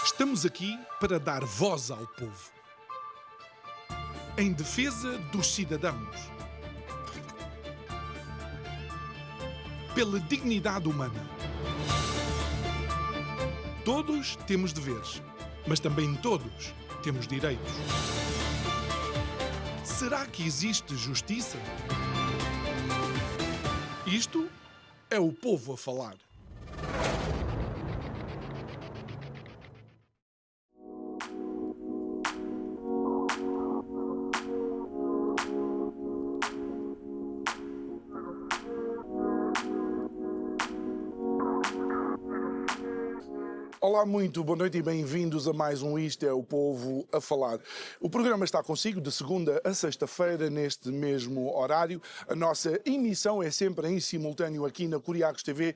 Estamos aqui para dar voz ao povo. Em defesa dos cidadãos. Pela dignidade humana. Todos temos deveres, mas também todos temos direitos. Será que existe justiça? Isto é o povo a falar. Olá, muito boa noite e bem-vindos a mais um Isto é o Povo a Falar. O programa está consigo de segunda a sexta-feira, neste mesmo horário. A nossa emissão é sempre em simultâneo aqui na Curiacos TV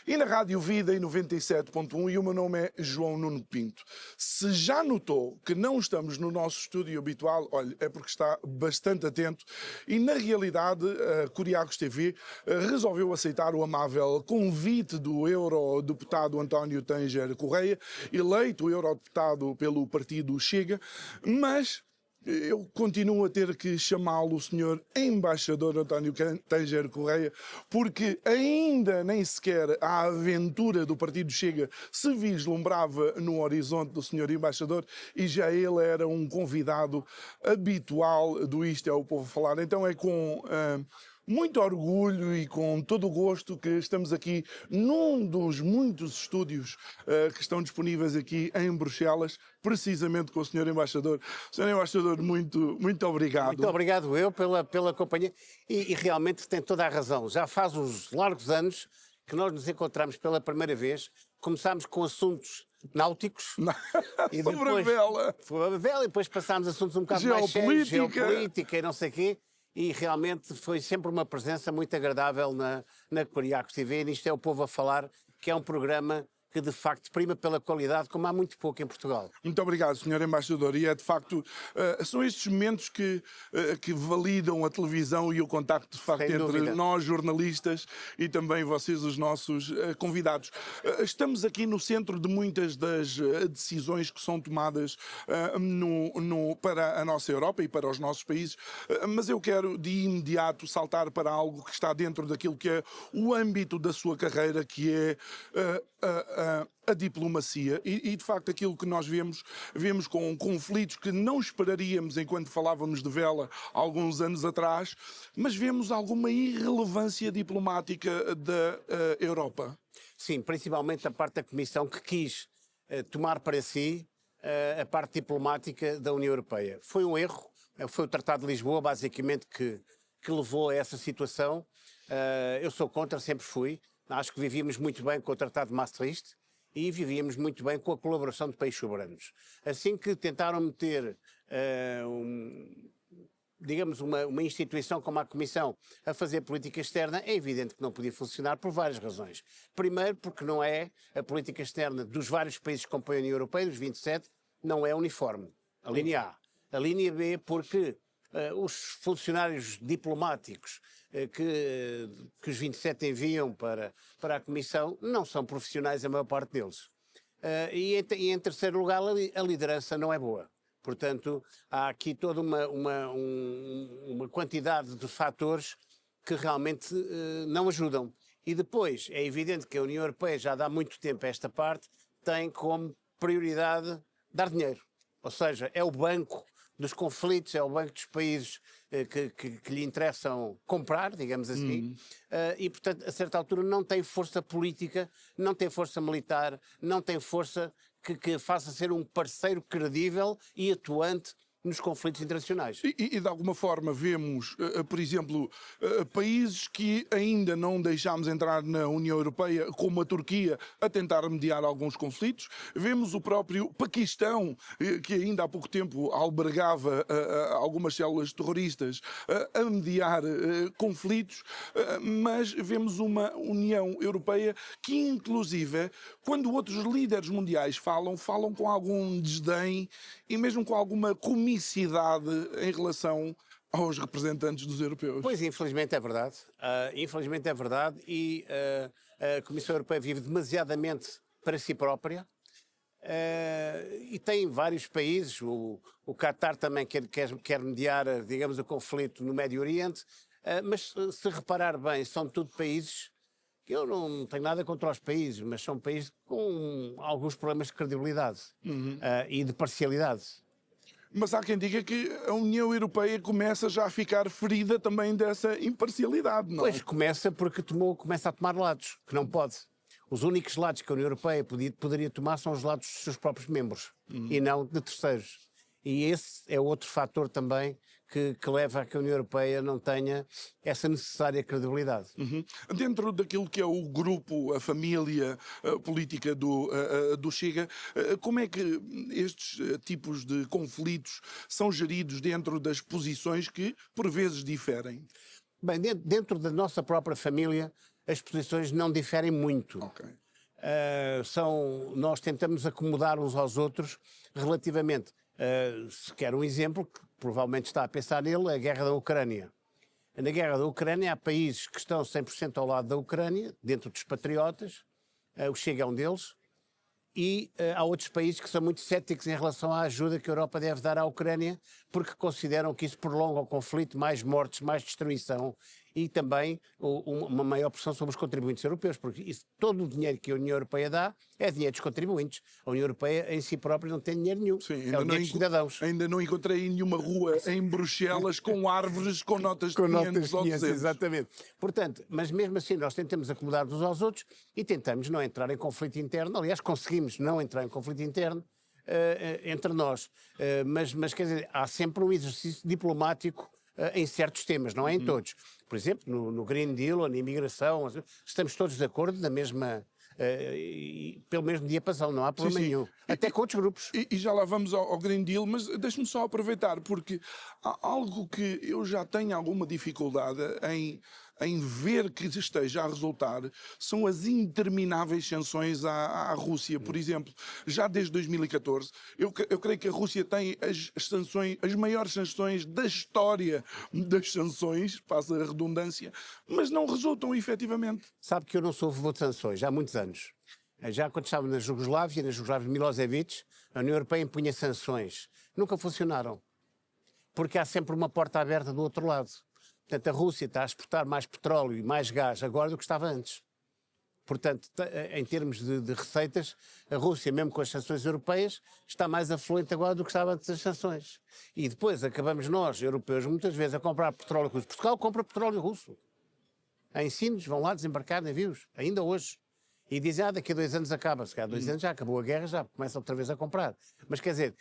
e na Rádio Vida em 97.1 e o meu nome é João Nuno Pinto. Se já notou que não estamos no nosso estúdio habitual, olha, é porque está bastante atento e, na realidade, a Curiacos TV resolveu aceitar o amável convite do eurodeputado António Tanger Correia, eleito eurodeputado pelo partido Chega, mas eu continuo a ter que chamá-lo o senhor embaixador António Tanger Correia, porque ainda nem sequer a aventura do partido Chega se vislumbrava no horizonte do senhor embaixador e já ele era um convidado habitual do Isto é o Povo Falar. Então é com muito orgulho e com todo o gosto que estamos aqui num dos muitos estúdios que estão disponíveis aqui em Bruxelas, precisamente com o Sr. Embaixador. Sr. Embaixador, muito obrigado. Muito obrigado eu pela companhia e realmente tem toda a razão. Já faz uns largos anos que nós nos encontramos pela primeira vez, começámos com assuntos náuticos e depois sobre a vela e depois passámos a assuntos um bocado mais sérios, geopolítica e não sei o quê. E realmente foi sempre uma presença muito agradável na Curiacos TV. E Isto é o Povo a Falar, que é um programa que de facto prima pela qualidade, como há muito pouco em Portugal. Muito obrigado, Sr. Embaixador. E é de facto, são estes momentos que validam a televisão e o contacto de facto entre nós, jornalistas, e também vocês, os nossos convidados. Estamos aqui no centro de muitas das decisões que são tomadas para a nossa Europa e para os nossos países, mas eu quero de imediato saltar para algo que está dentro daquilo que é o âmbito da sua carreira, que é a diplomacia e de facto aquilo que nós vemos com conflitos que não esperaríamos enquanto falávamos de vela há alguns anos atrás, mas vemos alguma irrelevância diplomática da Europa. Sim, principalmente a parte da Comissão que quis tomar para si a parte diplomática da União Europeia. Foi um erro, foi o Tratado de Lisboa basicamente que levou a essa situação. Eu sou contra, sempre fui. Acho que vivíamos muito bem com o Tratado de Maastricht e vivíamos muito bem com a colaboração de países soberanos. Assim que tentaram meter, digamos, uma instituição como a Comissão a fazer política externa, é evidente que não podia funcionar por várias razões. Primeiro, porque não é a política externa dos vários países que compõem a União Europeia, dos 27, não é uniforme. A linha A. A linha B, porque os funcionários diplomáticos que os 27 enviam para a Comissão não são profissionais, a maior parte deles. E em terceiro lugar, a liderança não é boa. Portanto, há aqui toda uma quantidade de fatores que realmente não ajudam. E depois, é evidente que a União Europeia já dá muito tempo a esta parte, tem como prioridade dar dinheiro. Ou seja, é o banco dos conflitos, é o banco dos países que lhe interessam comprar, digamos assim, e, portanto, a certa altura não tem força política, não tem força militar, não tem força que faça ser um parceiro credível e atuante nos conflitos internacionais. E de alguma forma vemos, por exemplo, países que ainda não deixámos entrar na União Europeia, como a Turquia, a tentar mediar alguns conflitos. Vemos o próprio Paquistão, que ainda há pouco tempo albergava algumas células terroristas, a mediar conflitos, mas vemos uma União Europeia que, inclusive, quando outros líderes mundiais falam com algum desdém e mesmo com alguma comicidade em relação aos representantes dos europeus. Pois, infelizmente é verdade. Infelizmente é verdade e a Comissão Europeia vive demasiadamente para si própria E tem vários países, o Qatar também quer mediar, digamos, o conflito no Médio Oriente, mas se reparar bem, são tudo países que eu não tenho nada contra os países, mas são países com alguns problemas de credibilidade e de parcialidade. Mas há quem diga que a União Europeia começa já a ficar ferida também dessa imparcialidade, não é? Pois começa porque começa a tomar lados, que não pode. Os únicos lados que a União Europeia poderia tomar são os lados dos seus próprios membros e não de terceiros. E esse é outro fator também que leva a que a União Europeia não tenha essa necessária credibilidade. Dentro daquilo que é o grupo, a família política do Chega, como é que estes tipos de conflitos são geridos dentro das posições que por vezes diferem? Bem, dentro da nossa própria família, as posições não diferem muito. Ok. Nós tentamos acomodar uns aos outros relativamente, se quer um exemplo, que provavelmente está a pensar nele, a guerra da Ucrânia. Na guerra da Ucrânia há países que estão 100% ao lado da Ucrânia, dentro dos patriotas, o Chega é um deles, e há outros países que são muito céticos em relação à ajuda que a Europa deve dar à Ucrânia, porque consideram que isso prolonga o conflito, mais mortes, mais destruição e também uma maior pressão sobre os contribuintes europeus, porque todo o dinheiro que a União Europeia dá é dinheiro dos contribuintes. A União Europeia em si própria não tem dinheiro nenhum, Sim, é o dinheiro dos cidadãos. Ainda não encontrei nenhuma rua em Bruxelas com árvores com notas de 500 ou 200. Exatamente. Portanto, mas mesmo assim nós tentamos acomodar uns aos outros e tentamos não entrar em conflito interno. Aliás, conseguimos não entrar em conflito interno entre nós. Mas quer dizer, há sempre um exercício diplomático em certos temas, não é em todos. Por exemplo, no Green Deal ou na imigração, estamos todos de acordo na mesma, pelo mesmo diapasão, não há problema nenhum. Até com outros grupos. E já lá vamos ao Green Deal, mas deixe-me só aproveitar, porque há algo que eu já tenho alguma dificuldade em ver que esteja a resultar, são as intermináveis sanções à Rússia. Por exemplo, já desde 2014, eu creio que a Rússia tem as maiores sanções da história das sanções, passa a redundância, mas não resultam efetivamente. Sabe que eu não sou a favor de sanções, há muitos anos. Já quando estava na Jugoslávia de Milosevic, a União Europeia impunha sanções. Nunca funcionaram. Porque há sempre uma porta aberta do outro lado. Portanto, a Rússia está a exportar mais petróleo e mais gás agora do que estava antes. Portanto, em termos de receitas, a Rússia, mesmo com as sanções europeias, está mais afluente agora do que estava antes das sanções. E depois acabamos nós, europeus, muitas vezes a comprar petróleo russo. Portugal compra petróleo russo. Em Sines vão lá desembarcar navios, ainda hoje. E dizem, daqui a 2 anos acaba. Se calhar 2 anos já acabou a guerra, já começa outra vez a comprar. Mas quer dizer,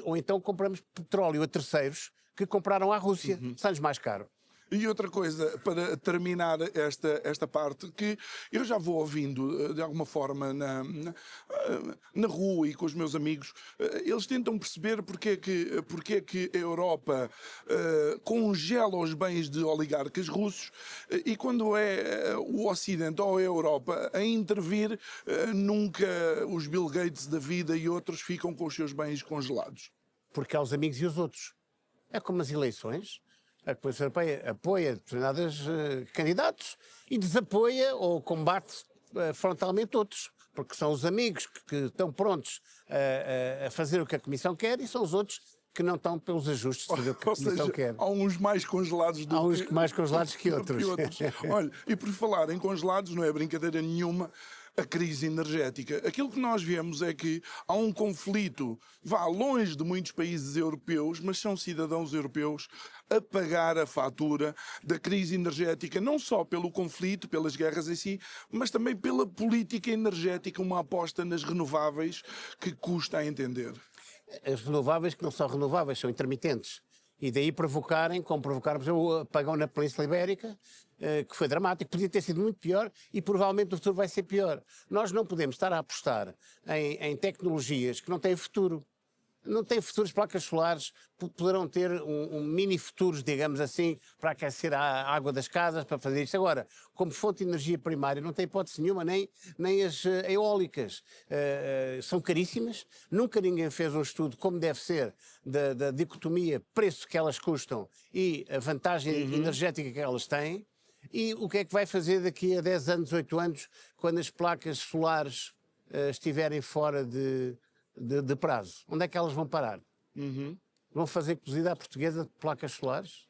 ou então compramos petróleo a terceiros que compraram à Rússia, sai-nos mais caro. E outra coisa, para terminar esta parte, que eu já vou ouvindo de alguma forma na rua e com os meus amigos, eles tentam perceber porque é que a Europa congela os bens de oligarcas russos e quando é o Ocidente ou a Europa a intervir, nunca os Bill Gates da vida e outros ficam com os seus bens congelados. Porque há os amigos e os outros. É como as eleições. A Comissão Europeia apoia determinados candidatos e desapoia ou combate frontalmente outros, porque são os amigos que estão prontos a fazer o que a Comissão quer e são os outros que não estão pelos ajustes de fazer o que a Comissão quer. Há uns mais congelados há uns mais congelados que outros. Olha, e por falar em congelados, não é brincadeira nenhuma, a crise energética. Aquilo que nós vemos é que há um conflito, vá longe de muitos países europeus, mas são cidadãos europeus a pagar a fatura da crise energética, não só pelo conflito, pelas guerras em si, mas também pela política energética, uma aposta nas renováveis que custa a entender. As renováveis que não são renováveis, são intermitentes. E daí provocarem, como provocaram o apagão na Península Ibérica, que foi dramático, podia ter sido muito pior e provavelmente no futuro vai ser pior. Nós não podemos estar a apostar em tecnologias que não têm futuro. Não têm futuros, placas solares poderão ter um mini futuros, digamos assim, para aquecer a água das casas, para fazer isto. Agora, como fonte de energia primária, não tem hipótese nenhuma, nem as eólicas. São caríssimas, nunca ninguém fez um estudo como deve ser da dicotomia preço que elas custam e a vantagem energética que elas têm. E o que é que vai fazer daqui a 10 anos, 8 anos, quando as placas solares estiverem fora de de prazo. Onde é que elas vão parar? Vão fazer cozida à portuguesa de placas solares?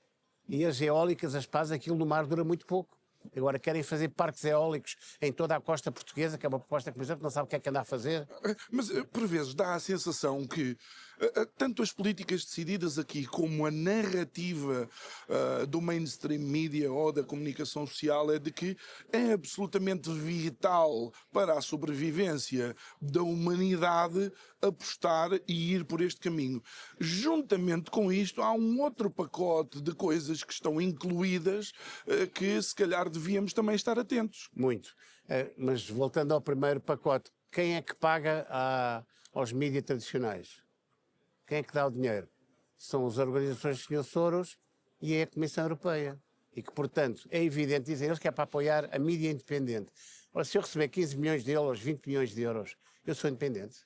E as eólicas, as pás, aquilo no mar dura muito pouco. Agora querem fazer parques eólicos em toda a costa portuguesa, que é uma proposta que, por exemplo, não sabe o que é que anda a fazer. Mas, por vezes, dá a sensação que tanto as políticas decididas aqui como a narrativa do mainstream media ou da comunicação social é de que é absolutamente vital para a sobrevivência da humanidade apostar e ir por este caminho. Juntamente com isto, há um outro pacote de coisas que estão incluídas que, se calhar, devíamos também estar atentos. Muito. Mas voltando ao primeiro pacote, quem é que paga aos mídias tradicionais? Quem é que dá o dinheiro? São as organizações do Sr. Soros e é a Comissão Europeia. E que, portanto, é evidente dizer eles que é para apoiar a mídia independente. Ora, se eu receber 15 milhões de euros, 20 milhões de euros, eu sou independente?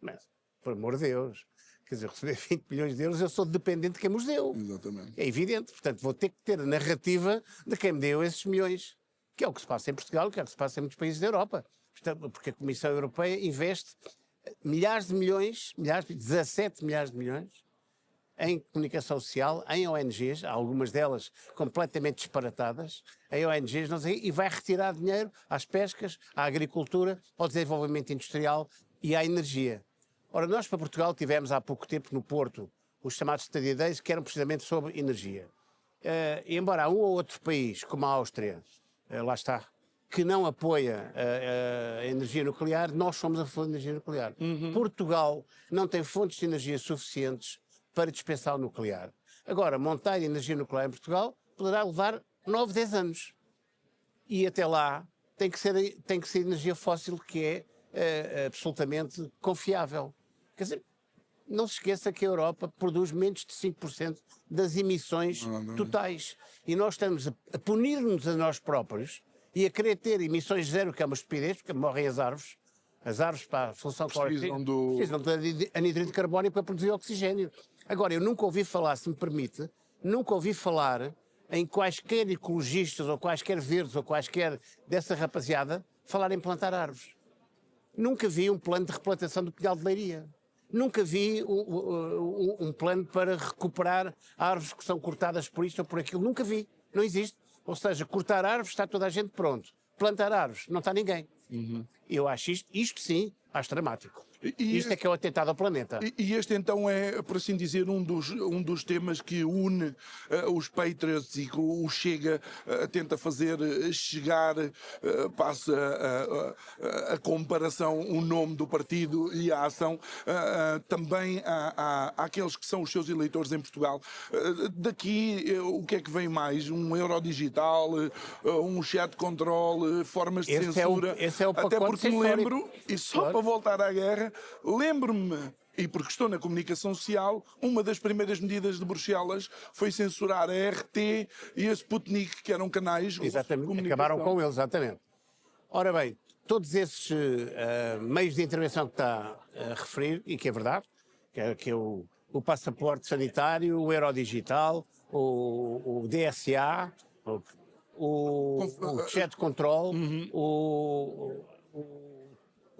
Mas, por amor de Deus, quer dizer, receber 20 milhões de euros, eu sou dependente de quem me os deu. Exatamente. É evidente. Portanto, vou ter que ter a narrativa de quem me deu esses milhões. Que é o que se passa em Portugal, que é o que se passa em muitos países da Europa. Porque a Comissão Europeia investe milhares de milhões, 17 milhares de milhões, em comunicação social, em ONGs, algumas delas completamente disparatadas, em ONGs, não sei, e vai retirar dinheiro às pescas, à agricultura, ao desenvolvimento industrial e à energia. Ora, nós para Portugal tivemos há pouco tempo no Porto os chamados Study Days, que eram precisamente sobre energia. Embora há um ou outro país, como a Áustria, lá está, que não apoia a energia nuclear, nós somos a favor da energia nuclear. Portugal não tem fontes de energia suficientes para dispensar o nuclear. Agora, montar energia nuclear em Portugal poderá levar 9, 10 anos. E até lá tem que ser energia fóssil que é absolutamente confiável. Quer dizer, não se esqueça que a Europa produz menos de 5% das emissões totais. E nós estamos a punir-nos a nós próprios e a querer ter emissões zero, que é uma estupidez, porque morrem as árvores. As árvores, para a função Precisam precisam de anidrido de carbono para produzir oxigênio. Agora, eu nunca ouvi falar, se me permite, nunca ouvi falar em quaisquer ecologistas ou quaisquer verdes ou quaisquer dessa rapaziada falar em plantar árvores. Nunca vi um plano de replantação do Pinhal de Leiria. Nunca vi um plano para recuperar árvores que são cortadas por isto ou por aquilo. Nunca vi. Não existe. Ou seja, cortar árvores está toda a gente pronto. Plantar árvores não está ninguém. Eu acho isto sim, acho dramático. Isto é que é o atentado ao planeta. E este então é, por assim dizer, um dos temas que une os Patriots e que o Chega tenta fazer chegar, passa a comparação, o nome do partido e a ação, também àqueles que são os seus eleitores em Portugal. Daqui, o que é que vem mais? Um euro digital, um chat control, formas de censura? Esse é o pacote. Até porque me histórico. lembro, e só Claro. para voltar à guerra, lembro-me, e porque estou na comunicação social, uma das primeiras medidas de Bruxelas foi censurar a RT e a Sputnik, que eram canais de Exatamente, comunicação. acabaram com eles, exatamente. Ora bem, todos esses meios de intervenção que está a referir, e que é verdade, que é o passaporte sanitário, o euro digital, o DSA, o chat control,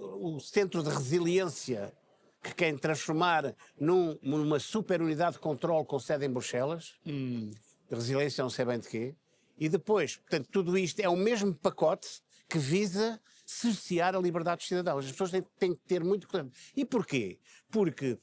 o centro de resiliência que querem transformar numa super unidade de controle com sede em Bruxelas, de resiliência não sei bem de quê, e depois, portanto, tudo isto é o mesmo pacote que visa cercear a liberdade dos cidadãos. As pessoas têm que ter muito cuidado. E porquê? Porque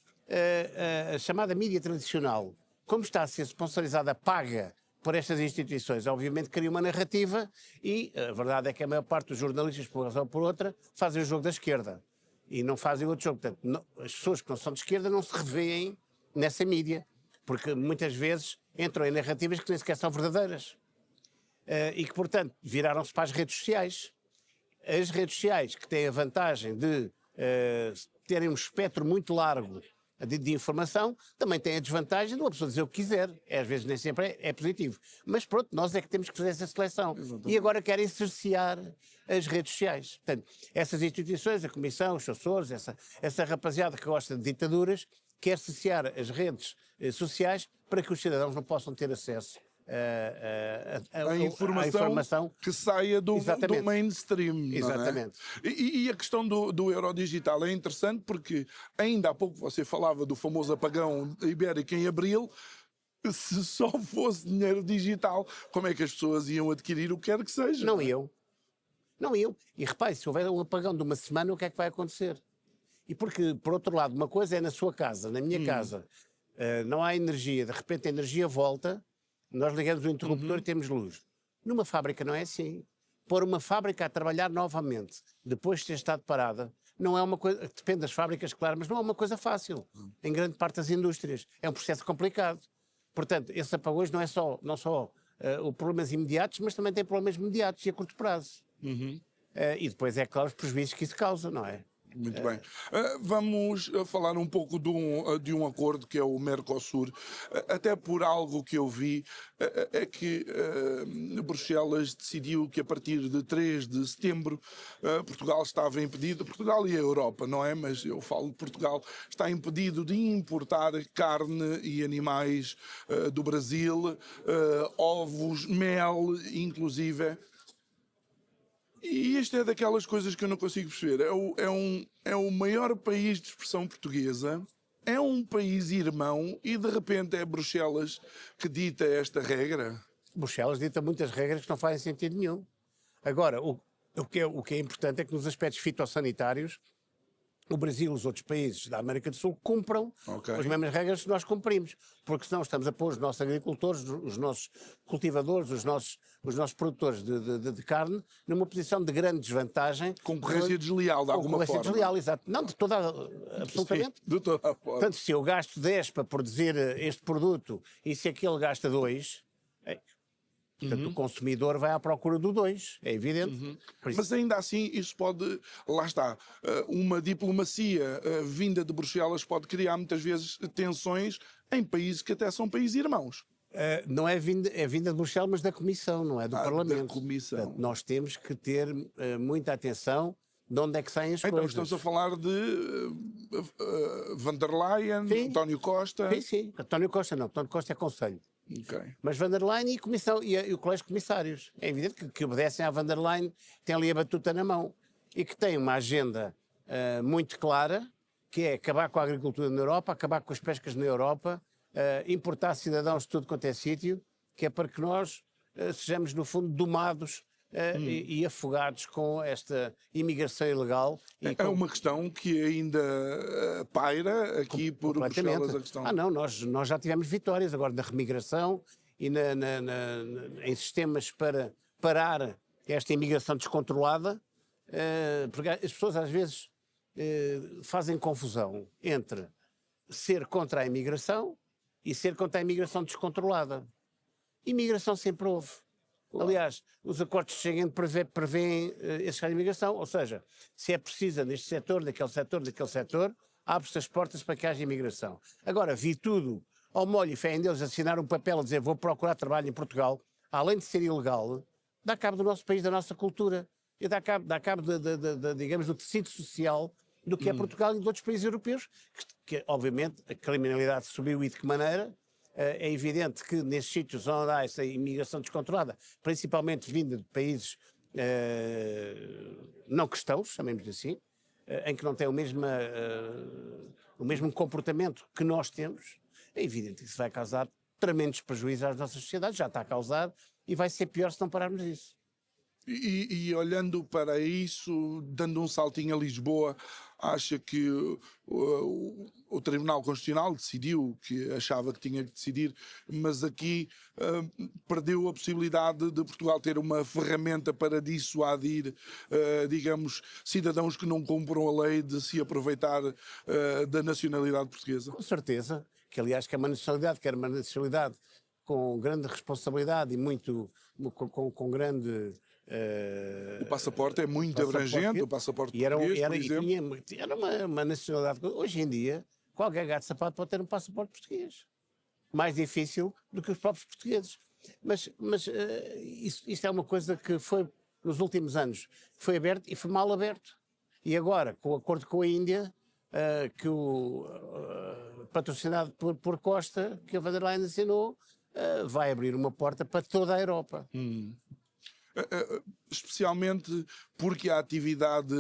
a chamada mídia tradicional, como está a ser sponsorizada, paga por estas instituições, obviamente cria uma narrativa e a verdade é que a maior parte dos jornalistas, por uma razão ou por outra, fazem o jogo da esquerda e não fazem outro jogo. Portanto, as pessoas que não são de esquerda não se revêem nessa mídia, porque muitas vezes entram em narrativas que nem sequer são verdadeiras e que, portanto, viraram-se para as redes sociais. As redes sociais, que têm a vantagem de terem um espectro muito largo de informação, também tem a desvantagem de uma pessoa dizer o que quiser. Às vezes nem sempre é positivo. Mas pronto, nós é que temos que fazer essa seleção. Exatamente. E agora querem cercear as redes sociais. Portanto, essas instituições, a Comissão, os assessores, essa rapaziada que gosta de ditaduras, quer cercear as redes sociais para que os cidadãos não possam ter acesso a informação que saia do mainstream. Exatamente. Não é? E a questão do euro digital é interessante porque ainda há pouco você falava do famoso apagão ibérico em abril. Se só fosse dinheiro digital, como é que as pessoas iam adquirir o que quer que seja? Não iam. Não iam. E repare, se houver um apagão de uma semana, o que é que vai acontecer? E porque, por outro lado, uma coisa é na sua casa, na minha casa, não há energia, de repente a energia volta, nós ligamos o interruptor e temos luz. Numa fábrica não é assim. Pôr uma fábrica a trabalhar novamente, depois de ter estado parada, não é uma coisa, depende das fábricas, claro, mas não é uma coisa fácil, em grande parte das indústrias. É um processo complicado. Portanto, esses apagões não só problemas imediatos, mas também tem problemas imediatos e a curto prazo. E depois, é claro, os prejuízos que isso causa, não é? Muito bem. Vamos falar um pouco de um acordo que é o Mercosul. Até por algo que eu vi, é que Bruxelas decidiu que a partir de 3 de setembro Portugal estava impedido, Portugal e a Europa, não é? Mas eu falo de Portugal, está impedido de importar carne e animais do Brasil, ovos, mel, inclusive. E isto é daquelas coisas que eu não consigo perceber. É o maior país de expressão portuguesa, é um país irmão e de repente é Bruxelas que dita esta regra? Bruxelas dita muitas regras que não fazem sentido nenhum. Agora, o que é importante é que nos aspectos fitossanitários o Brasil e os outros países da América do Sul cumpram as mesmas regras que nós cumprimos, porque senão estamos a pôr os nossos agricultores, os nossos cultivadores, os nossos produtores de carne numa posição de grande desvantagem. Concorrência desleal, de alguma forma. Concorrência desleal, exato. Não, de toda, absolutamente. Sim, de toda a forma. Portanto, se eu gasto 10 para produzir este produto e se aquele gasta 2... Portanto, o consumidor vai à procura do 2, é evidente. Mas ainda assim, isso pode, lá está, uma diplomacia vinda de Bruxelas pode criar muitas vezes tensões em países que até são países irmãos. Não é vinda de Bruxelas, mas da Comissão, não é do Parlamento. Da Comissão. Portanto, nós temos que ter muita atenção de onde é que saem as coisas. Então estamos a falar de Van der Leyen, sim. António Costa... Sim. António Costa não, António Costa é Conselho. Okay. Mas Van der Leyen e Comissão e o Colégio de Comissários. É evidente que obedecem à Van der Leyen, têm ali a batuta na mão e que têm uma agenda muito clara, que é acabar com a agricultura na Europa, acabar com as pescas na Europa, importar cidadãos de tudo quanto é sítio, que é para que nós sejamos, no fundo, domados e afogados com esta imigração ilegal. É uma questão que ainda paira aqui por Bruxelas. A questão. Não, nós já tivemos vitórias agora na remigração e em sistemas para parar esta imigração descontrolada, porque as pessoas às vezes fazem confusão entre ser contra a imigração e ser contra a imigração descontrolada. Imigração sempre houve. Aliás, os acordos de Schengen prevêem esse caso de imigração, ou seja, se é precisa neste setor, daquele setor, abre-se as portas para que haja imigração. Agora, vi tudo ao molho e fé em Deus assinar um papel a dizer vou procurar trabalho em Portugal, além de ser ilegal, dá cabo do nosso país, da nossa cultura, e dá cabo digamos, do tecido social do que é Portugal e de outros países europeus, que obviamente a criminalidade subiu e de que maneira. É evidente que nesses sítios onde há essa imigração descontrolada, principalmente vinda de países não cristãos, chamemos assim, em que não têm o mesmo comportamento que nós temos, é evidente que isso vai causar tremendos prejuízos às nossas sociedades, já está a causar, e vai ser pior se não pararmos isso. E olhando para isso, dando um saltinho a Lisboa, acha que o Tribunal Constitucional decidiu que achava que tinha que decidir, mas aqui perdeu a possibilidade de Portugal ter uma ferramenta para dissuadir, digamos, cidadãos que não cumpram a lei de se aproveitar da nacionalidade portuguesa? Com certeza, que aliás que é uma nacionalidade, que era uma nacionalidade com grande responsabilidade e muito com grande... o passaporte é muito abrangente, o passaporte português, por exemplo. Era uma nacionalidade. Hoje em dia, qualquer gato de sapato pode ter um passaporte português. Mais difícil do que os próprios portugueses. Mas isto é uma coisa que foi, nos últimos anos, foi aberto e foi mal aberto. E agora, com o acordo com a Índia, patrocinado por Costa, que a Van der Leyen assinou, vai abrir uma porta para toda a Europa. Especialmente porque a atividade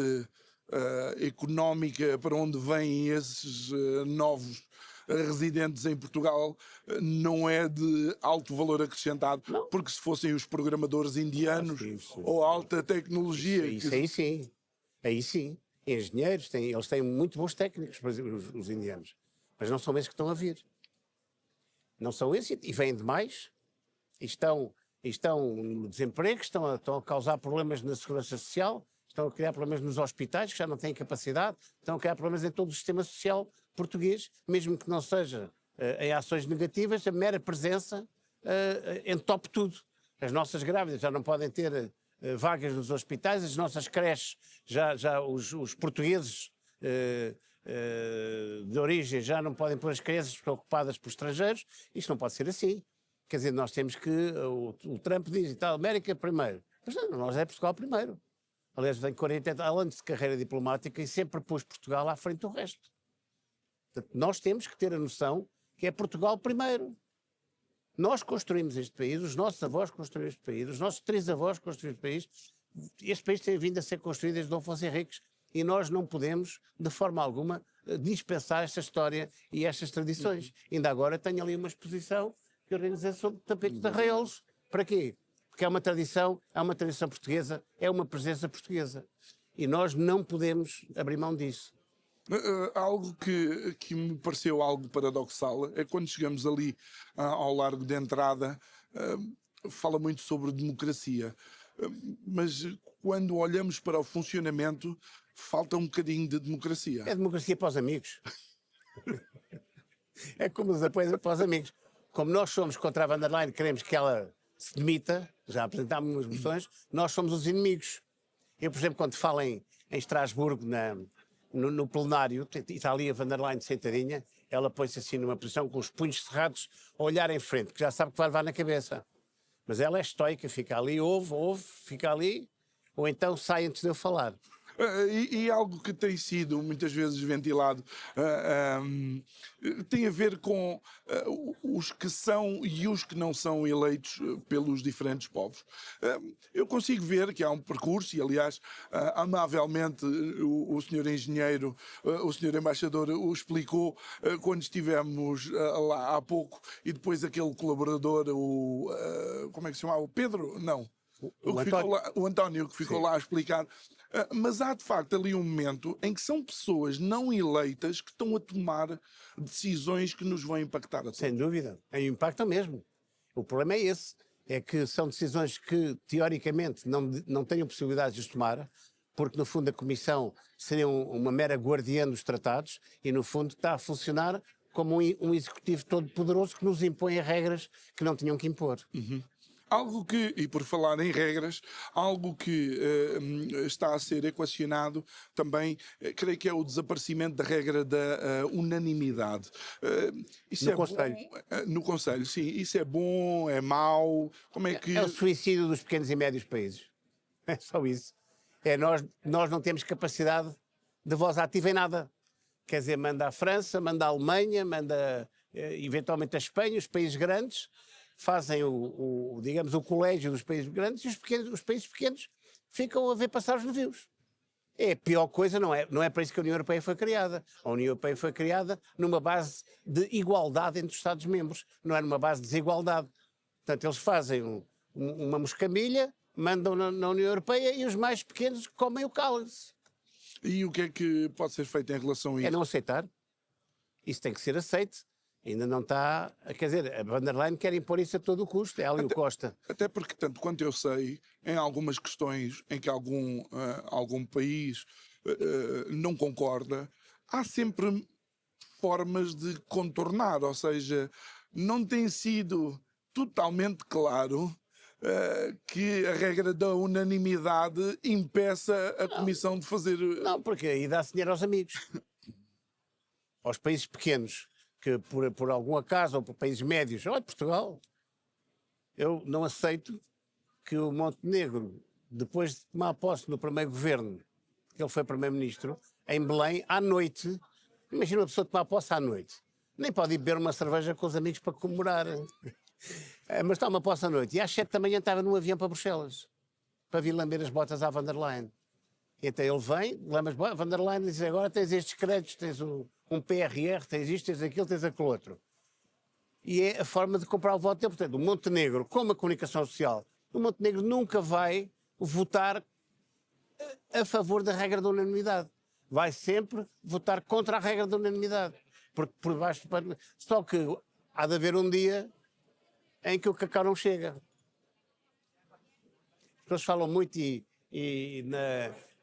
económica para onde vêm esses novos residentes em Portugal não é de alto valor acrescentado, Não. porque se fossem os programadores indianos sim, sim. ou alta tecnologia... Isso aí sim. Aí sim. Engenheiros, eles têm muito bons técnicos, por exemplo, os indianos. Mas não são esses que estão a vir. Não são esses e vêm demais. E estão no desemprego, estão a causar problemas na segurança social, estão a criar problemas nos hospitais, que já não têm capacidade, estão a criar problemas em todo o sistema social português, mesmo que não seja em ações negativas, a mera presença entope tudo. As nossas grávidas já não podem ter vagas nos hospitais, as nossas creches, já os portugueses de origem já não podem pôr as crianças ocupadas por estrangeiros. Isto não pode ser assim. Quer dizer, nós temos que... O Trump diz e tal, América primeiro. Mas não, nós é Portugal primeiro. Aliás, tenho 40 anos de carreira diplomática e sempre pus Portugal à frente do resto. Portanto, nós temos que ter a noção que é Portugal primeiro. Nós construímos este país, os nossos avós construíram este país, os nossos trisavós construíram este país. Este país tem vindo a ser construído desde Dom Afonso Henriques e nós não podemos, de forma alguma, dispensar esta história e estas tradições. Ainda agora tenho ali uma exposição que organizei sobre tapetes de arraiolos. Para quê? Porque é uma tradição portuguesa, é uma presença portuguesa. E nós não podemos abrir mão disso. Algo que me pareceu algo paradoxal é quando chegamos ali ao largo de entrada, fala muito sobre democracia, mas quando olhamos para o funcionamento, falta um bocadinho de democracia. É democracia para os amigos. É como os apoios para os amigos. Como nós somos contra a van der Leyen, queremos que ela se demita, já apresentámos umas moções, nós somos os inimigos. Eu, por exemplo, quando falo em Estrasburgo, no plenário, está ali a van der Leyen sentadinha, ela põe-se assim numa posição com os punhos cerrados a olhar em frente, que já sabe que vai levar na cabeça. Mas ela é estoica, fica ali, ouve, fica ali, ou então sai antes de eu falar. E algo que tem sido muitas vezes ventilado tem a ver com os que são e os que não são eleitos pelos diferentes povos. Eu consigo ver que há um percurso, e aliás, amavelmente o senhor engenheiro, o senhor embaixador o explicou quando estivemos lá há pouco, e depois aquele colaborador, como é que se chama? O Pedro? Não. O António, que ficou lá a explicar. Mas há de facto ali um momento em que são pessoas não eleitas que estão a tomar decisões que nos vão impactar a todos. Sem dúvida, impactam mesmo. O problema é esse, é que são decisões que teoricamente não têm possibilidade de as tomar, porque no fundo a Comissão seria uma mera guardiã dos tratados e no fundo está a funcionar como um executivo todo poderoso que nos impõe regras que não tinham que impor. Algo que, e por falar em regras, algo que está a ser equacionado também, creio que é o desaparecimento da regra da unanimidade. Isso No Conselho. No Conselho, sim. Isso é bom, é mau? Como é que... É o suicídio dos pequenos e médios países. É só isso. Nós não temos capacidade de voz ativa em nada. Quer dizer, manda a França, manda a Alemanha, manda eventualmente a Espanha, os países grandes, fazem digamos, o colégio dos países grandes e os países pequenos ficam a ver passar os navios. É a pior coisa, não é para isso que a União Europeia foi criada. A União Europeia foi criada numa base de igualdade entre os Estados-membros, não é numa base de desigualdade. Portanto, eles fazem uma moscamilha, mandam na União Europeia e os mais pequenos comem o cálice. E o que é que pode ser feito em relação a isso? É não aceitar. Isso tem que ser aceito. Ainda não está... Quer dizer, a van der Leyen quer impor isso a todo o custo, é Hélio Costa. Até porque, tanto quanto eu sei, em algumas questões em que algum país não concorda, há sempre formas de contornar, ou seja, não tem sido totalmente claro que a regra da unanimidade impeça a Comissão de fazer... Não, porque aí dá-se dinheiro aos amigos. Aos países pequenos, que por algum acaso, ou por países médios, olha, Portugal, eu não aceito que o Montenegro, depois de tomar posse no primeiro governo, que ele foi primeiro-ministro, em Belém, à noite, imagina uma pessoa tomar posse à noite, nem pode ir beber uma cerveja com os amigos para comemorar. Mas está uma poça à noite. E às 7 da manhã estava num avião para Bruxelas, para vir lamber as botas à von der Leyen. Então ele vem, lama as botas, von der Leyen diz, agora tens estes créditos, tens um PRR, tens isto, tens aquilo, tens aquilo outro. E é a forma de comprar o voto dele. Portanto, o Montenegro, como a comunicação social, o Montenegro nunca vai votar a favor da regra da unanimidade. Vai sempre votar contra a regra da unanimidade. Porque por baixo... Só que há de haver um dia em que o cacau não chega. As pessoas falam muito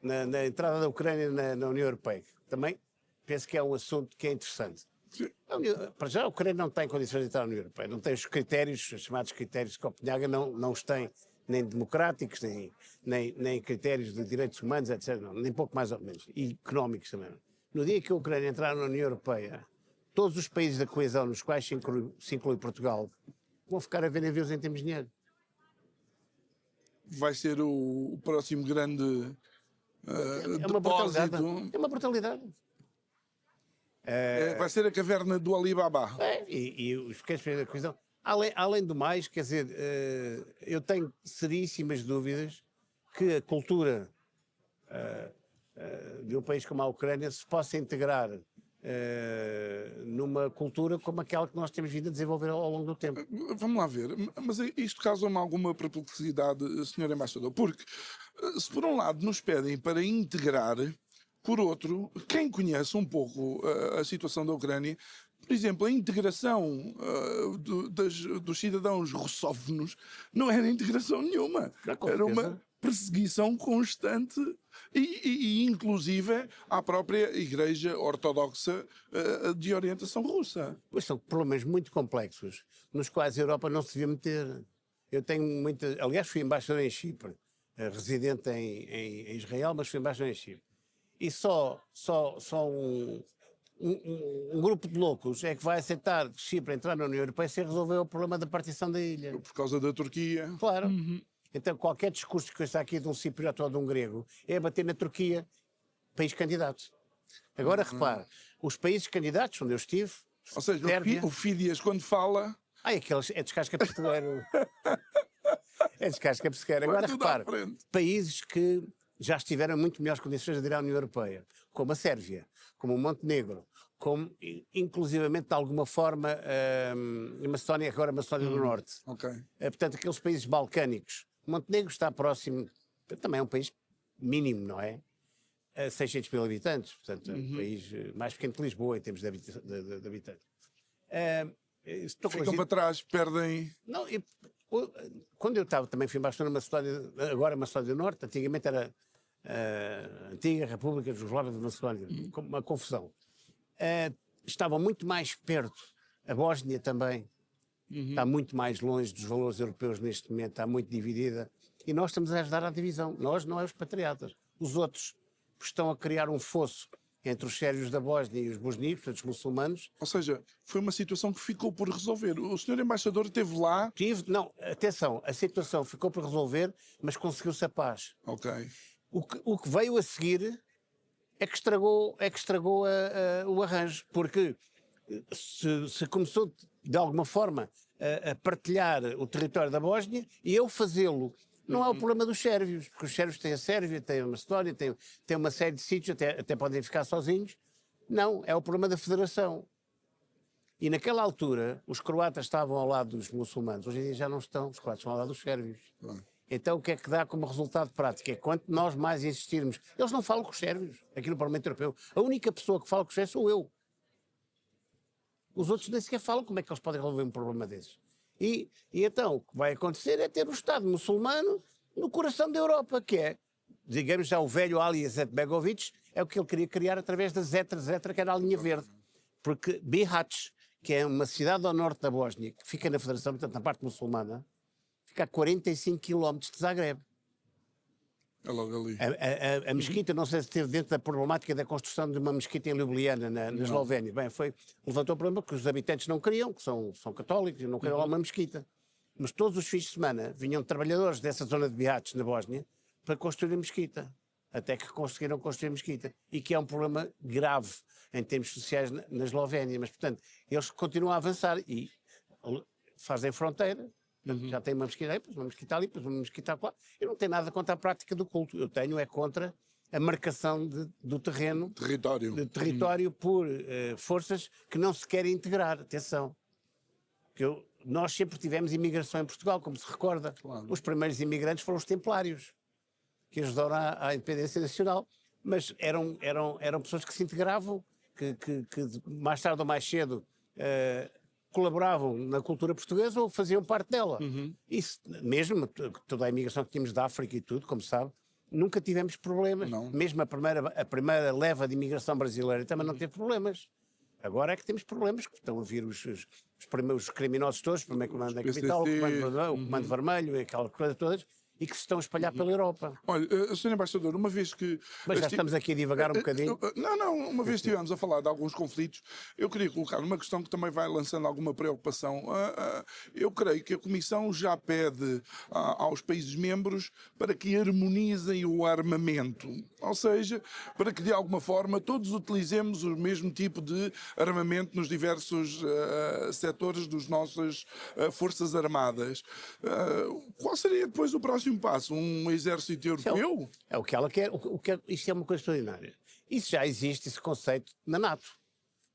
na entrada da Ucrânia na União Europeia. Também penso que é um assunto que é interessante. Para já, a Ucrânia não tem condições de entrar na União Europeia. Não tem os critérios, os chamados critérios de Copenhaga, não os tem nem democráticos, nem critérios de direitos humanos, etc. Não, nem pouco mais ou menos. E económicos também. No dia que a Ucrânia entrar na União Europeia, todos os países da coesão, nos quais se inclui Portugal, vão ficar a ver navios em termos de dinheiro. Vai ser o próximo grande É uma depósito. brutalidade. É uma brutalidade. Vai ser a caverna do Alibaba. E os pequenos países da coesão. Além do mais, quer dizer, eu tenho seríssimas dúvidas que a cultura de um país como a Ucrânia se possa integrar numa cultura como aquela que nós temos vindo a desenvolver ao longo do tempo. Vamos lá ver, mas isto causa-me alguma perplexidade, Sr. Embaixador, porque se por um lado nos pedem para integrar, por outro, quem conhece um pouco a situação da Ucrânia, por exemplo, a integração dos cidadãos russófonos não era integração nenhuma, era uma perseguição constante e inclusive à própria Igreja Ortodoxa de orientação russa. Pois são problemas muito complexos, nos quais a Europa não se devia meter. Eu tenho muita... Aliás, fui embaixador em Chipre, residente em Israel, mas fui embaixador em Chipre. E só um grupo de loucos é que vai aceitar Chipre entrar na União Europeia sem resolver o problema da partição da ilha. Por causa da Turquia. Claro. Então qualquer discurso que está aqui de um cipriota ou de um grego é bater na Turquia, país candidato. Agora repare, os países candidatos onde eu estive... Ou seja, Sérvia, o Fídias quando fala... aqueles é descasca pessegueiro. É descasca pessegueiro. Agora repare, países que já estiveram em muito melhores condições de ir à União Europeia, como a Sérvia, como o Montenegro, como inclusivamente de alguma forma a Macedónia, agora a Macedónia do Norte. Portanto, aqueles países balcânicos. Montenegro está próximo, também é um país mínimo, não é? A 600 mil habitantes, portanto, é um país mais pequeno que Lisboa em termos de habitantes. Ficam para trás, perdem... Não, quando eu estava, também fui embaixador na Macedónia, agora Macedónia do Norte, antigamente era a antiga República Jugoslava de Macedónia, uma confusão. Estava muito mais perto, a Bósnia também, está muito mais longe dos valores europeus neste momento, está muito dividida, e nós estamos a ajudar à divisão. Nós não é os patriotas. Os outros estão a criar um fosso entre os sérvios da Bósnia e os bosníacos, os muçulmanos. Ou seja, foi uma situação que ficou por resolver. O senhor embaixador esteve lá... Não, atenção, a situação ficou por resolver, mas conseguiu-se a paz. O que veio a seguir é que estragou o arranjo, porque se começou de alguma forma a partilhar o território da Bósnia e eu fazê-lo. Não é o problema dos sérvios, porque os sérvios têm a Sérvia, têm a Macedónia, têm uma série de sítios, até podem ficar sozinhos. Não, é o problema da federação. E naquela altura, os croatas estavam ao lado dos muçulmanos, hoje em dia já não estão, os croatas estão ao lado dos sérvios. Então o que é que dá como resultado prático? É quanto nós mais insistirmos. Eles não falam com os sérvios, aqui no Parlamento Europeu. A única pessoa que fala com os sérvios sou eu. Os outros nem sequer falam como é que eles podem resolver um problema desses. E então, o que vai acontecer é ter o Estado muçulmano no coração da Europa, que é, digamos já o velho Ali Izetbegovic, é o que ele queria criar através da Zetra, que era a linha verde. Porque Bihać, que é uma cidade ao norte da Bósnia, que fica na Federação, portanto na parte muçulmana, fica a 45 km de Zagreb. É logo ali. A mesquita, não sei se esteve dentro da problemática da construção de uma mesquita em Ljubljana, na Eslovénia. Bem, levantou o problema porque os habitantes não queriam, que são católicos, e não queriam lá uma mesquita. Mas todos os fins de semana vinham trabalhadores dessa zona de Bihać, na Bósnia, para construir a mesquita. Até que conseguiram construir a mesquita. E que é um problema grave em termos sociais na Eslovénia. Mas, portanto, eles continuam a avançar e fazem fronteira, já tem uma mesquita aí, depois uma mesquita ali, depois uma mesquita lá. Eu não tenho nada contra a prática do culto, eu tenho é contra a marcação do terreno, de território por forças que não se querem integrar. Atenção, nós sempre tivemos imigração em Portugal, como se recorda. Claro. Os primeiros imigrantes foram os templários, que ajudaram à independência nacional, mas eram pessoas que se integravam, que mais tarde ou mais cedo colaboravam na cultura portuguesa ou faziam parte dela. Isso, mesmo toda a imigração que tínhamos da África e tudo, como sabe, nunca tivemos problemas. Não. Mesmo a primeira leva de imigração brasileira também não teve problemas. Agora é que temos problemas, que estão a vir os criminosos todos, o primeiro comando da capital, o comando vermelho, aquela coisa todas, e que se estão a espalhar pela Europa. Olha, Sr. Embaixador, uma vez que... Mas já estamos aqui a divagar um bocadinho. Não, uma vez estivemos a falar de alguns conflitos, eu queria colocar uma questão que também vai lançando alguma preocupação. Eu creio que a Comissão já pede aos países membros para que harmonizem o armamento, ou seja, para que de alguma forma todos utilizemos o mesmo tipo de armamento nos diversos setores das nossas forças armadas. Qual seria depois o próximo passo? Um exército europeu? É o que ela quer. Isto é uma coisa extraordinária. Isso já existe, esse conceito, na NATO.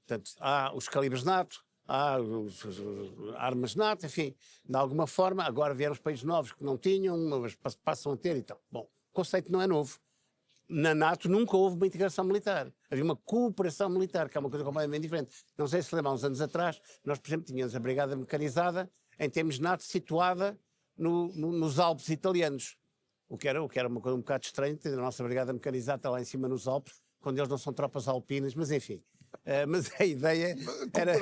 Portanto, há os calibres NATO, há as armas NATO, enfim, de alguma forma, agora vieram os países novos que não tinham, mas passam a ter e tal. Bom, o conceito não é novo. Na NATO nunca houve uma integração militar. Havia uma cooperação militar, que é uma coisa completamente diferente. Não sei se lembram, há uns anos atrás, nós, por exemplo, tínhamos a Brigada Mecanizada, em termos de NATO, situada nos Alpes italianos, o que era uma coisa um bocado estranha, ter a nossa brigada mecanizada lá em cima nos Alpes, quando eles não são tropas alpinas, mas enfim. Mas a ideia era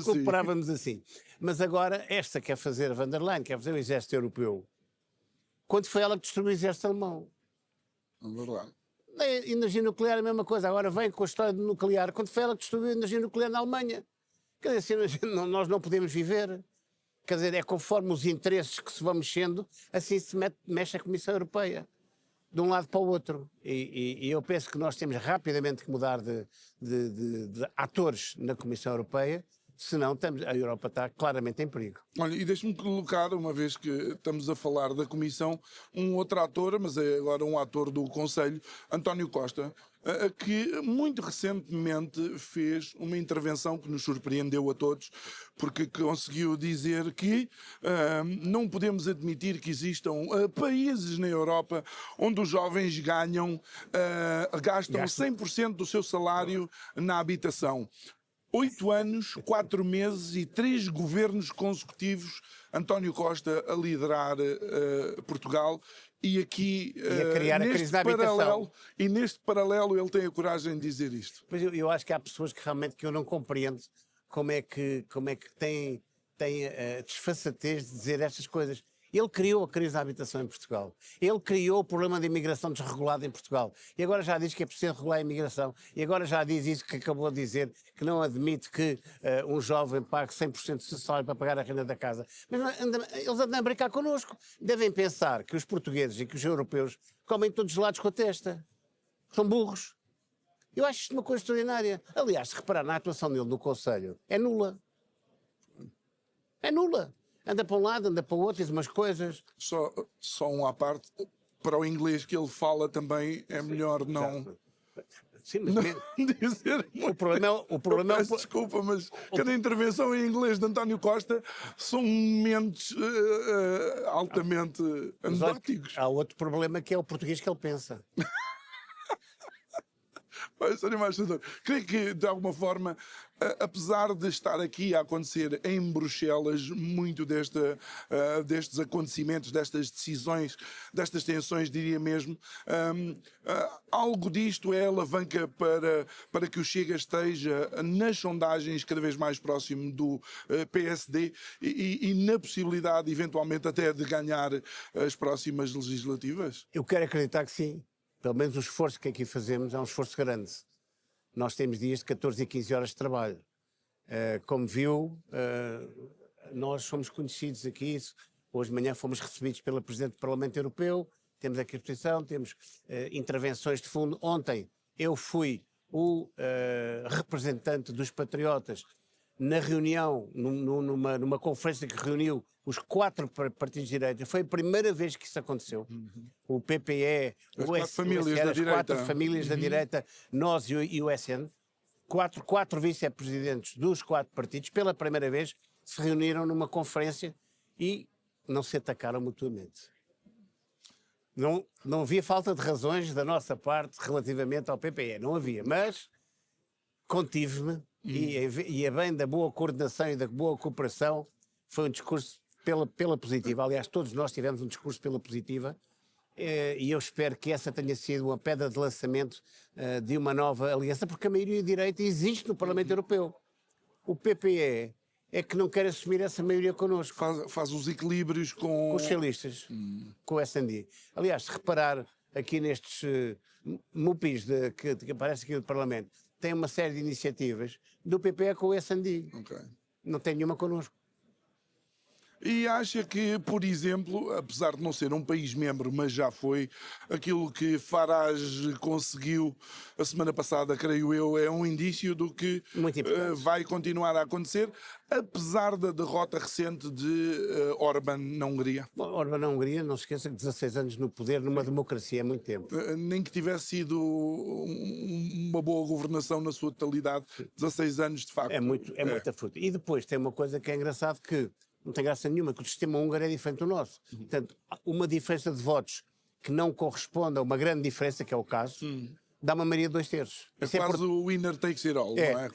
cooperávamos assim. Mas agora, esta quer fazer, a van der Leyen, quer fazer o exército europeu. Quando foi ela que destruiu o exército alemão? A energia nuclear é a mesma coisa, agora vem com a história do nuclear. Quando foi ela que destruiu a energia nuclear na Alemanha? Quer dizer, assim, nós não podemos viver. Quer dizer, é conforme os interesses que se vão mexendo, assim se mexe a Comissão Europeia, de um lado para o outro. E eu penso que nós temos rapidamente que mudar de atores na Comissão Europeia, senão a Europa está claramente em perigo. Olha, e deixe-me colocar, uma vez que estamos a falar da Comissão, um outro ator, mas é agora um ator do Conselho, António Costa, que muito recentemente fez uma intervenção que nos surpreendeu a todos, porque conseguiu dizer que não podemos admitir que existam países na Europa onde os jovens gastam 100% do seu salário na habitação. 8 anos, 4 meses e 3 governos consecutivos, António Costa a liderar Portugal e aqui a criar a crise da habitação. E neste paralelo ele tem a coragem de dizer isto. Mas eu acho que há pessoas que realmente eu não compreendo como é que têm a desfaçatez de dizer estas coisas. Ele criou a crise da habitação em Portugal. Ele criou o problema da imigração desregulada em Portugal. E agora já diz que é preciso regular a imigração. E agora já diz isso que acabou de dizer, que não admite que um jovem pague 100% do seu salário para pagar a renda da casa. Mas eles andam a brincar connosco. Devem pensar que os portugueses e que os europeus comem todos gelados com a testa. São burros. Eu acho isto uma coisa extraordinária. Aliás, se reparar na atuação dele no Conselho, é nula. É nula. Anda para um lado, anda para o outro, diz umas coisas. Só um à parte, para o inglês que ele fala também é melhor não... Sim, mas não dizer o problema peço desculpa, mas cada intervenção em inglês de António Costa são momentos altamente anedóticos. Há outro problema que é o português que ele pensa. Sr. Embaixador, creio que, de alguma forma, apesar de estar aqui a acontecer em Bruxelas muito destes acontecimentos, destas decisões, destas tensões, diria mesmo, algo disto é alavanca para que o Chega esteja nas sondagens cada vez mais próximo do PSD e na possibilidade, eventualmente, até de ganhar as próximas legislativas? Eu quero acreditar que sim. Pelo menos o esforço que aqui fazemos é um esforço grande. Nós temos dias de 14 e 15 horas de trabalho. Como viu, nós somos conhecidos aqui. Hoje de manhã fomos recebidos pela Presidente do Parlamento Europeu, temos aqui a exposição, temos intervenções de fundo. Ontem eu fui o representante dos patriotas na reunião, numa conferência que reuniu os 4 partidos de direita, foi a primeira vez que isso aconteceu. O PPE, As o 4 famílias da as 4 direita. famílias da direita, nós e o SN, quatro vice-presidentes dos 4 partidos, pela primeira vez, se reuniram numa conferência e não se atacaram mutuamente. Não havia falta de razões da nossa parte relativamente ao PPE, não havia, mas contive-me e a bem da boa coordenação e da boa cooperação foi um discurso pela positiva. Aliás, todos nós tivemos um discurso pela positiva e eu espero que essa tenha sido uma pedra de lançamento de uma nova aliança, porque a maioria de direita existe no Parlamento Europeu. O PPE é que não quer assumir essa maioria connosco. Faz os equilíbrios com os socialistas, com o S&D. Aliás, se reparar aqui nestes mupis que aparecem aqui no Parlamento, tem uma série de iniciativas do PPE com o S&D. Okay. Não tem nenhuma connosco. E acha que, por exemplo, apesar de não ser um país membro, mas já foi, aquilo que Farage conseguiu a semana passada, creio eu, é um indício do que vai continuar a acontecer, apesar da derrota recente de Orbán na Hungria? Bom, Orbán na Hungria, não se esqueça que 16 anos no poder, numa democracia, é muito tempo. Nem que tivesse sido uma boa governação na sua totalidade, 16 anos de facto. É muita fruta. E depois tem uma coisa que é engraçado que não tem graça nenhuma, que o sistema húngaro é diferente do nosso. Portanto, uma diferença de votos que não corresponde a uma grande diferença, que é o caso, dá uma maioria de 2/3. É quase o winner takes it all, não é?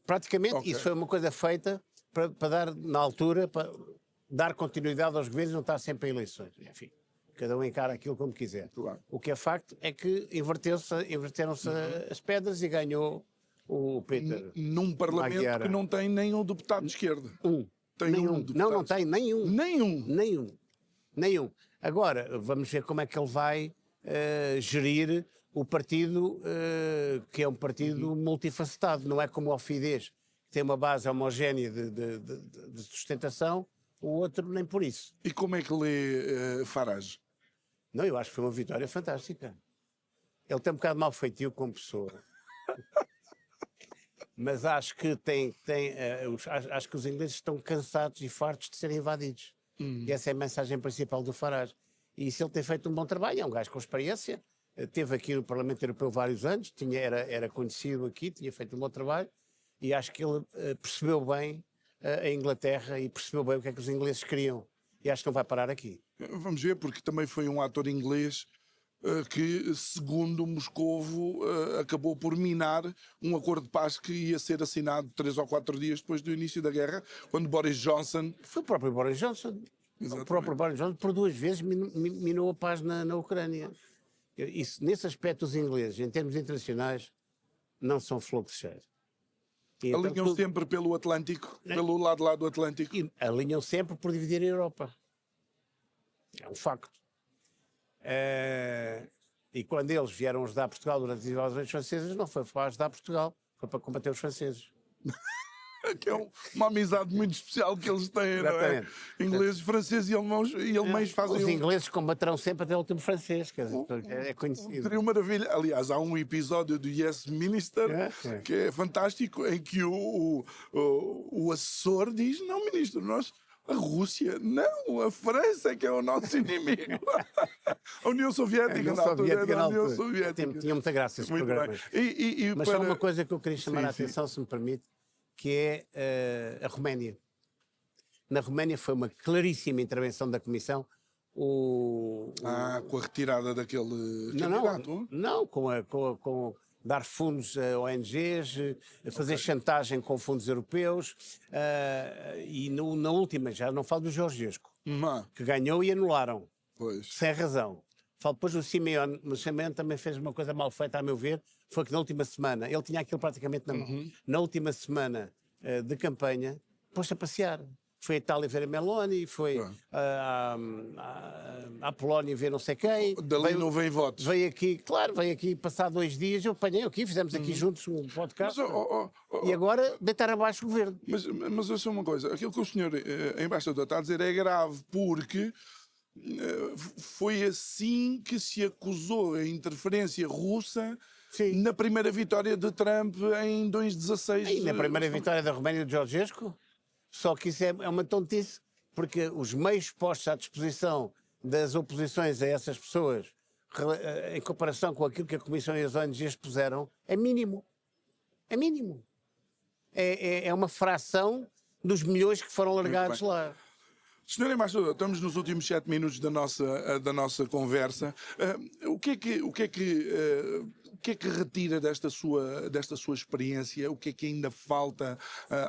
Praticamente, Okay. Isso foi uma coisa feita para dar, na altura, para dar continuidade aos governos e não estar sempre em eleições. Enfim, cada um encara aquilo como quiser. Claro. O que é facto é que inverteram-se as pedras e ganhou o Peter. Num Parlamento Magyar. que não tem nem um deputado de esquerda. Tem Nenhum. deputado. Não tem nenhum. Nenhum. Agora, vamos ver como é que ele vai gerir o partido, que é um partido multifacetado, não é como o Fidesz, que tem uma base homogénea de sustentação, o outro nem por isso. E como é que lê Farage? Não, eu acho que foi uma vitória fantástica. Ele tem um bocado mal feitio como pessoa. Mas acho que acho que os ingleses estão cansados e fartos de serem invadidos. E essa é a mensagem principal do Farage. E se ele tem feito um bom trabalho, é um gajo com experiência, esteve aqui no Parlamento Europeu vários anos, era conhecido aqui, tinha feito um bom trabalho, e acho que ele percebeu bem a Inglaterra e percebeu bem o que é que os ingleses queriam. E acho que não vai parar aqui. Vamos ver, porque também foi um ator inglês que, segundo Moscovo, acabou por minar um acordo de paz que ia ser assinado 3 ou 4 dias depois do início da guerra, quando Boris Johnson... Foi o próprio Boris Johnson. Exatamente. O próprio Boris Johnson, por 2 vezes, minou a paz na Ucrânia. Nesse aspecto, os ingleses, em termos internacionais, não são flor de cheiro. Alinham sempre pelo Atlântico, pelo lado lá do Atlântico. E alinham sempre por dividir a Europa. É um facto. E quando eles vieram ajudar Portugal durante as invasões francesas, não foi para ajudar Portugal, foi para combater os franceses. Que é uma amizade muito especial que eles têm, não é? Ingleses, franceses e alemães fazem... Os ingleses combaterão sempre até o último francês, quer dizer, é conhecido. Seria uma maravilha. Aliás, há um episódio do Yes Minister que é fantástico, em que o assessor diz: não, ministro, a Rússia, não, a França é que é o nosso inimigo. A União Soviética, na altura. Tinha muita graça esse programa. Mas só uma coisa que eu queria chamar a atenção, se me permite, que é a Roménia. Na Roménia foi uma claríssima intervenção da Comissão. Com a retirada daquele candidato? Não, com dar fundos a ONGs, fazer chantagem com fundos europeus, e na última, já não falo do Georgiescu, que ganhou e anularam, sem razão. Falo depois do Simeone, mas o Simeone também fez uma coisa mal feita, a meu ver, foi que na última semana, ele tinha aquilo praticamente na mão, na última semana de campanha, pôs-se a passear. Foi a Itália ver a Meloni, foi à Polónia ver não sei quem. Dali não vem votos. Veio aqui passar 2 dias, eu apanhei aqui, fizemos aqui juntos um podcast. E agora deitar abaixo o governo. Mas eu sei uma coisa, aquilo que o senhor embaixador está a dizer é grave, porque foi assim que se acusou a interferência russa Sim. na primeira vitória de Trump em 2016. E na primeira vitória da Roménia de Georgescu, só que isso é uma tontice, porque os meios postos à disposição das oposições a essas pessoas, em comparação com aquilo que a Comissão e as ONGs puseram, é mínimo. É mínimo. É uma fração dos milhões que foram largados lá. Senhor Embaixador, estamos nos últimos 7 minutos da nossa conversa. O que é que retira desta sua experiência? O que é que ainda falta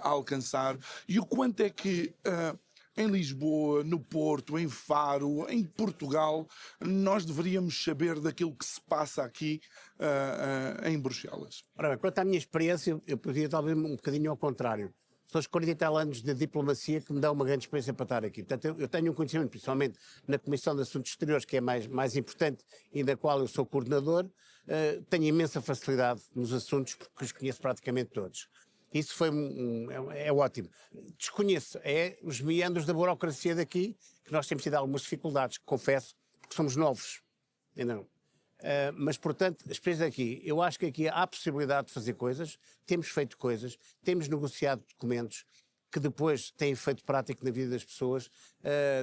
alcançar? E o quanto é que em Lisboa, no Porto, em Faro, em Portugal, nós deveríamos saber daquilo que se passa aqui em Bruxelas? Ora bem, quanto à minha experiência, eu podia talvez um bocadinho ao contrário. São os 40 e tal anos de diplomacia que me dão uma grande experiência para estar aqui. Portanto, eu tenho um conhecimento, principalmente na Comissão de Assuntos Exteriores, que é mais importante e da qual eu sou coordenador, tenho imensa facilidade nos assuntos porque os conheço praticamente todos. Isso é ótimo. Desconheço os meandros da burocracia daqui, que nós temos tido algumas dificuldades, confesso, porque somos novos. Não. Mas, portanto, a experiência aqui, eu acho que aqui há a possibilidade de fazer coisas, temos feito coisas, temos negociado documentos que depois têm efeito prático na vida das pessoas.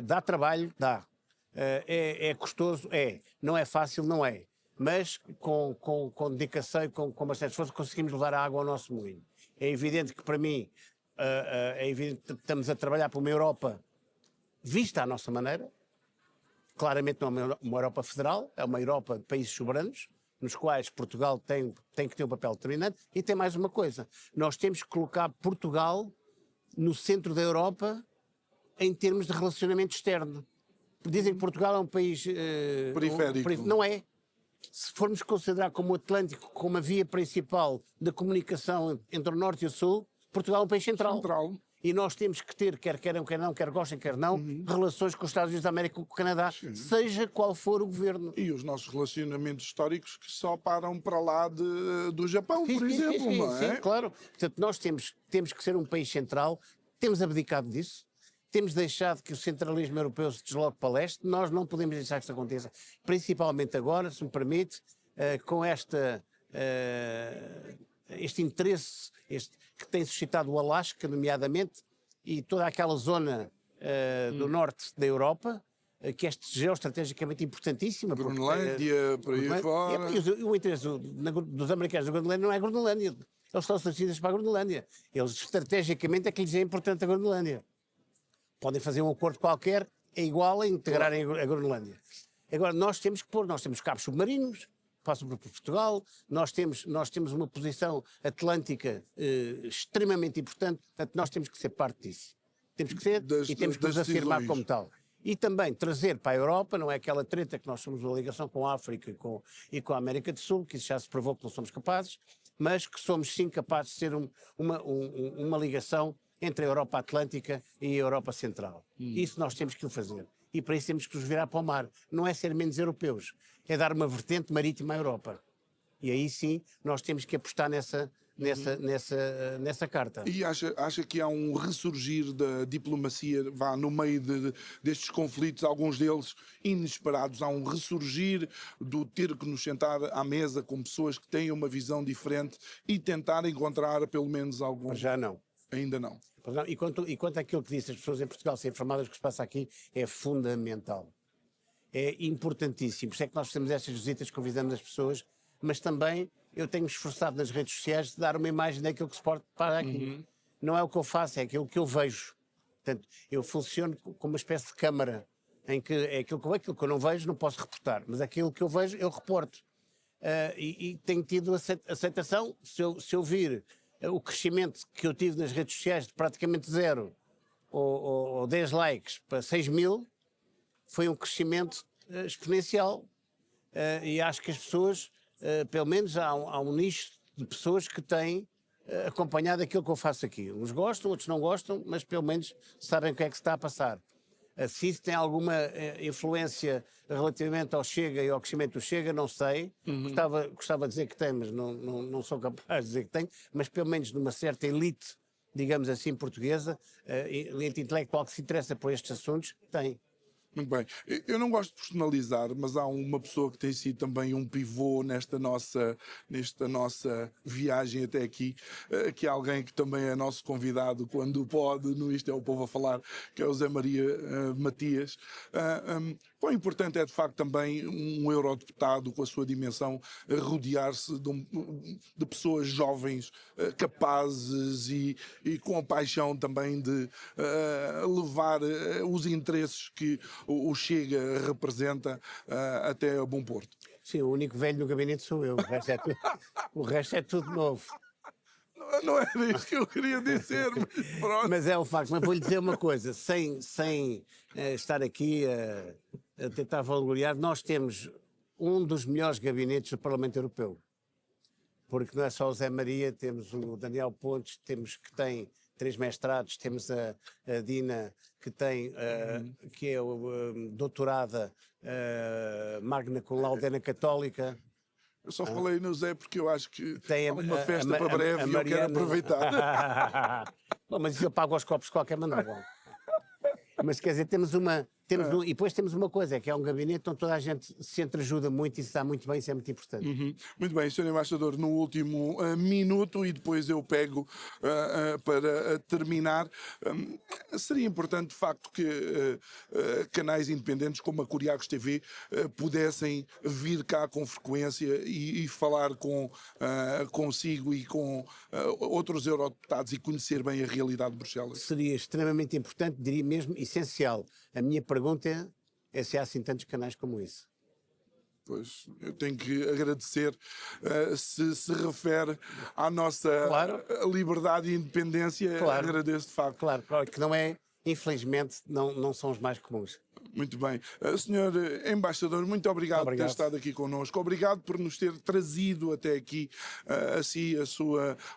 Dá trabalho? Dá. É custoso? É. Não é fácil? Não é. Mas com dedicação e com bastante esforço conseguimos levar a água ao nosso moinho. É evidente que, para mim, é evidente que estamos a trabalhar para uma Europa vista à nossa maneira. Claramente não é uma Europa federal, é uma Europa de países soberanos, nos quais Portugal tem que ter um papel determinante. E tem mais uma coisa, nós temos que colocar Portugal no centro da Europa em termos de relacionamento externo. Dizem que Portugal é um país... periférico. Não é. Se formos considerar como o Atlântico como a via principal da comunicação entre o Norte e o Sul, Portugal é um país central. E nós temos que ter, quer queiram, quer não, quer gostem, quer não, relações com os Estados Unidos da América e com o Canadá, seja qual for o governo. E os nossos relacionamentos históricos que só param para lá do Japão, por exemplo, não é? Sim, claro. Portanto, nós temos que ser um país central, temos abdicado disso, temos deixado que o centralismo europeu se desloque para leste, nós não podemos deixar que isso aconteça, principalmente agora, se me permite, com este interesse que tem suscitado o Alasca, nomeadamente, e toda aquela zona do norte da Europa, que é geoestrategicamente importantíssima. Groenlândia, por aí fora. O interesse dos americanos da Groenlândia não é a Groenlândia. Eles estão associados para a Groenlândia. Eles, estrategicamente, é que lhes é importante a Groenlândia. Podem fazer um acordo qualquer, é igual a integrarem a Groenlândia. Agora, nós temos cabos submarinos, passam por Portugal, nós temos uma posição atlântica extremamente importante, portanto nós temos que ser parte disso. Temos que ser e temos que nos afirmar como tal. E também trazer para a Europa, não é aquela treta que nós somos uma ligação com a África e com a América do Sul, que isso já se provou que não somos capazes, mas que somos sim capazes de ser uma ligação entre a Europa Atlântica e a Europa Central. Isso nós temos que o fazer. E para isso temos que nos virar para o mar. Não é ser menos europeus, é dar uma vertente marítima à Europa. E aí sim nós temos que apostar nessa carta. E acha que há um ressurgir da diplomacia no meio destes conflitos, alguns deles inesperados, há um ressurgir do ter que nos sentar à mesa com pessoas que têm uma visão diferente e tentar encontrar pelo menos algum... Já não. Ainda não. E quanto àquilo que disse, as pessoas em Portugal serem informadas do que se passa aqui, é fundamental. É importantíssimo. Por isso é que nós fazemos estas visitas, convidamos as pessoas, mas também eu tenho-me esforçado nas redes sociais de dar uma imagem daquilo que se pode para aqui. Não é o que eu faço, é aquilo que eu vejo. Portanto, eu funciono como uma espécie de câmara, em que é aquilo que eu não vejo, não posso reportar, mas aquilo que eu vejo, eu reporto. E tenho tido aceitação. Se eu vir o crescimento que eu tive nas redes sociais de praticamente 0 ou 10 likes para 6.000, foi um crescimento exponencial. E acho que as pessoas, pelo menos há um nicho de pessoas que têm acompanhado aquilo que eu faço aqui. Uns gostam, outros não gostam, mas pelo menos sabem o que é que se está a passar. Se isso tem alguma influência relativamente ao Chega e ao crescimento do Chega, não sei. Gostava de dizer que tem, mas não sou capaz de dizer que tem. Mas pelo menos numa certa elite, digamos assim, portuguesa, elite intelectual que se interessa por estes assuntos, tem. Muito bem. Eu não gosto de personalizar, mas há uma pessoa que tem sido também um pivô nesta nossa viagem até aqui, que é alguém que também é nosso convidado quando pode, no Isto é o Povo a Falar, que é o Zé Maria Matias. Quão importante é, de facto, também um eurodeputado com a sua dimensão rodear-se de pessoas jovens, capazes e com a paixão também de levar os interesses que o Chega representa até a bom porto. Sim, o único velho no gabinete sou eu, o resto é tudo novo. Não era isto que eu queria dizer, mas pronto. Mas é o facto. Mas vou-lhe dizer uma coisa, sem estar aqui a tentar vangloriar, nós temos um dos melhores gabinetes do Parlamento Europeu. Porque não é só o Zé Maria, temos o Daniel Pontes, temos que tem 3 mestrados, temos a Dina, que tem, que é doutorada magna cum laude na Católica. Eu só falei no Zé porque eu acho que Tem há uma festa para breve e eu quero aproveitar. Bom, mas isso eu pago aos copos de qualquer maneira. Mas quer dizer, e depois temos uma coisa, é que é um gabinete onde toda a gente se entreajuda muito e se dá muito bem, isso é muito importante. Muito bem, Sr. Embaixador, no último minuto e depois eu pego para terminar. Seria importante, de facto, que canais independentes como a Curiacos TV pudessem vir cá com frequência e falar consigo e com outros eurodeputados e conhecer bem a realidade de Bruxelas. Seria extremamente importante, diria mesmo essencial. A minha pergunta é se há assim tantos canais como esse. Pois, eu tenho que agradecer se refere à nossa liberdade e independência, agradeço de facto. Claro, que não é, infelizmente, não são os mais comuns. Muito bem. Senhor Embaixador, muito obrigado por ter estado aqui connosco. Obrigado por nos ter trazido até aqui, a si,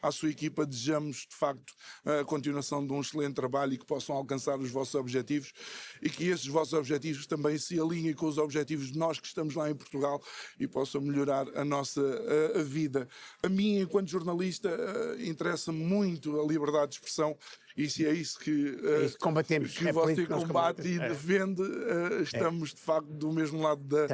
à sua equipa. Desejamos, de facto, a continuação de um excelente trabalho e que possam alcançar os vossos objetivos e que esses vossos objetivos também se alinhem com os objetivos de nós que estamos lá em Portugal e possam melhorar a nossa vida. A mim, enquanto jornalista, interessa-me muito a liberdade de expressão. E se é isso que combatemos, que você combate e defende, estamos de facto do mesmo lado da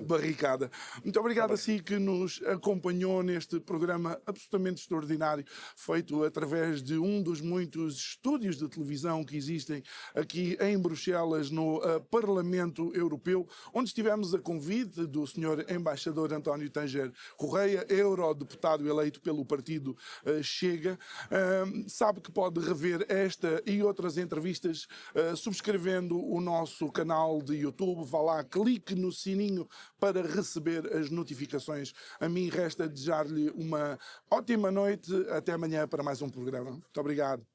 barricada. Muito obrigado a si que nos acompanhou neste programa absolutamente extraordinário, feito através de um dos muitos estúdios de televisão que existem aqui em Bruxelas, no Parlamento Europeu, onde estivemos a convite do Sr. Embaixador António Tanger Correia, eurodeputado eleito pelo partido Chega. Sabe que pode rever esta e outras entrevistas subscrevendo o nosso canal de YouTube. Vá lá, clique no sininho para receber as notificações. A mim resta desejar-lhe uma ótima noite. Até amanhã para mais um programa. Muito obrigado.